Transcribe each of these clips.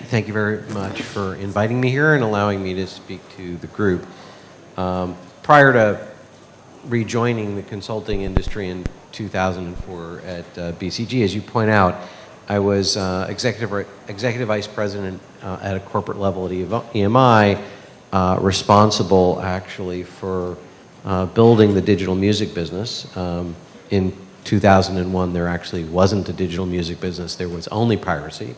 thank you very much for inviting me here and allowing me to speak to the group. Prior to rejoining the consulting industry in 2004 at BCG, as you point out, I was executive vice president at a corporate level at EMI, responsible actually for building the digital music business. In 2001, there actually wasn't a digital music business. There was only piracy.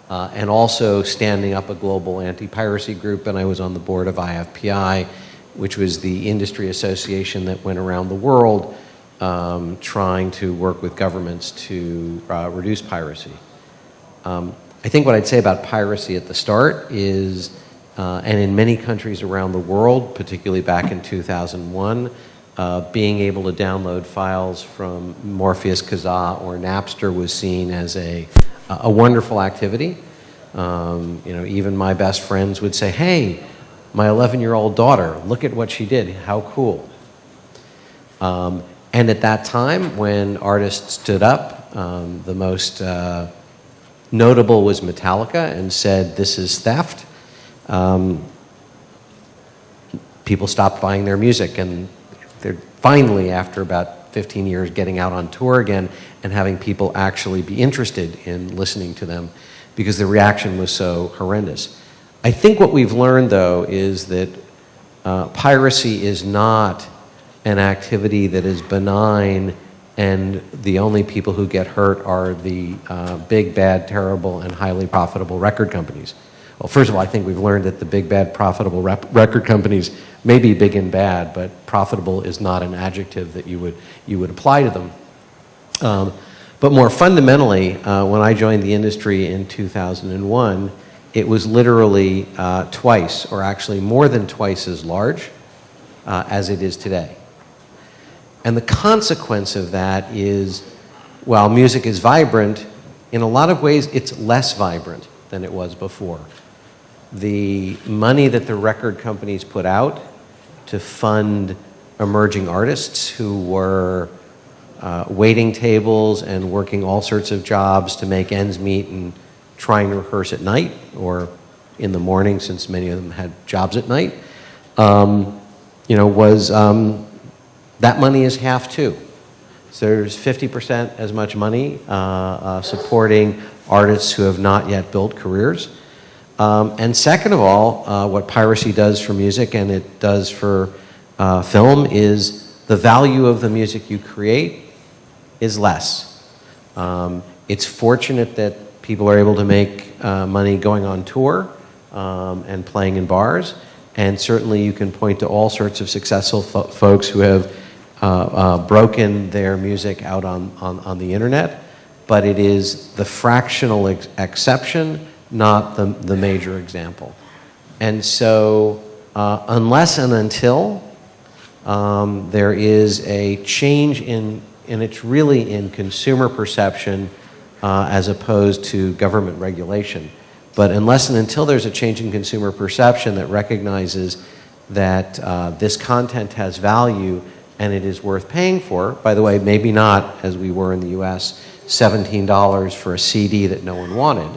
And also standing up a global anti-piracy group, and I was on the board of IFPI, which was the industry association that went around the world trying to work with governments to reduce piracy. I think what I'd say about piracy at the start is, and in many countries around the world, particularly back in 2001, being able to download files from Morpheus, Kazaa, or Napster was seen as a wonderful activity. Even my best friends would say, "Hey, my 11-year-old daughter, look at what she did, how cool." And at that time, when artists stood up, the most notable was Metallica and said, "This is theft." People stopped buying their music, and they're finally, after about 15 years, getting out on tour again and having people actually be interested in listening to them because the reaction was so horrendous. I think what we've learned, though, is that piracy is not an activity that is benign and the only people who get hurt are the big, bad, terrible, and highly profitable record companies. Well, first of all, I think we've learned that the big, bad, profitable record companies may be big and bad, but profitable is not an adjective that you would apply to them. But more fundamentally, when I joined the industry in 2001, it was literally twice, or actually more than twice as large as it is today. And the consequence of that is, while music is vibrant, in a lot of ways it's less vibrant than it was before. The money that the record companies put out to fund emerging artists who were waiting tables and working all sorts of jobs to make ends meet and trying to rehearse at night or in the morning, since many of them had jobs at night, that money is half too. So there's 50% as much money supporting artists who have not yet built careers. And second of all, what piracy does for music and it does for film is the value of the music you create is less. It's fortunate that people are able to make money going on tour and playing in bars, and certainly you can point to all sorts of successful folks who have broken their music out on the internet, but it is the fractional exception, not the major example. And so unless and until there is a change and it's really in consumer perception as opposed to government regulation. But unless and until there's a change in consumer perception that recognizes that this content has value and it is worth paying for, by the way, maybe not, as we were in the US, $17 for a CD that no one wanted.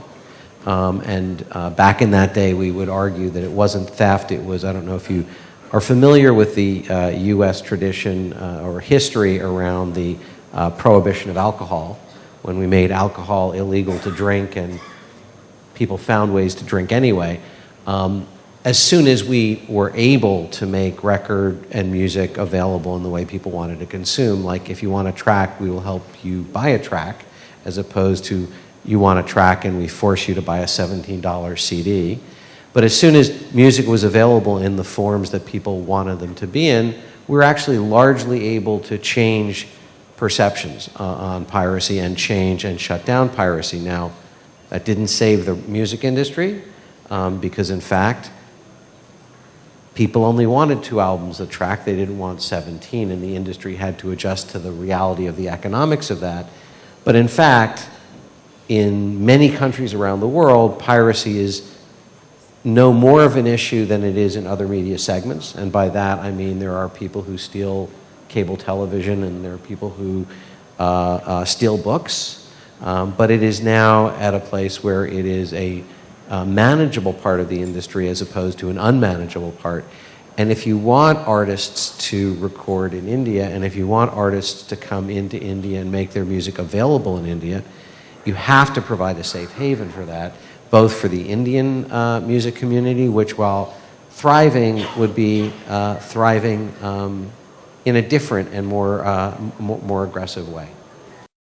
Back in that day, we would argue that it wasn't theft, it was, I don't know if you are familiar with the US tradition or history around the prohibition of alcohol, when we made alcohol illegal to drink and people found ways to drink anyway. As soon as we were able to make record and music available in the way people wanted to consume, like if you want a track, we will help you buy a track, as opposed to you want a track and we force you to buy a $17 CD. But as soon as music was available in the forms that people wanted them to be in, we were actually largely able to change perceptions on piracy and change and shut down piracy. Now, that didn't save the music industry because in fact, people only wanted 2 albums a track. They didn't want 17, and the industry had to adjust to the reality of the economics of that. But in fact, in many countries around the world, piracy is no more of an issue than it is in other media segments. And by that, I mean there are people who steal cable television and there are people who steal books. But it is now at a place where it is a manageable part of the industry as opposed to an unmanageable part. And if you want artists to record in India, and if you want artists to come into India and make their music available in India, you have to provide a safe haven for that, both for the Indian music community, which while thriving would be thriving in a different and more aggressive way.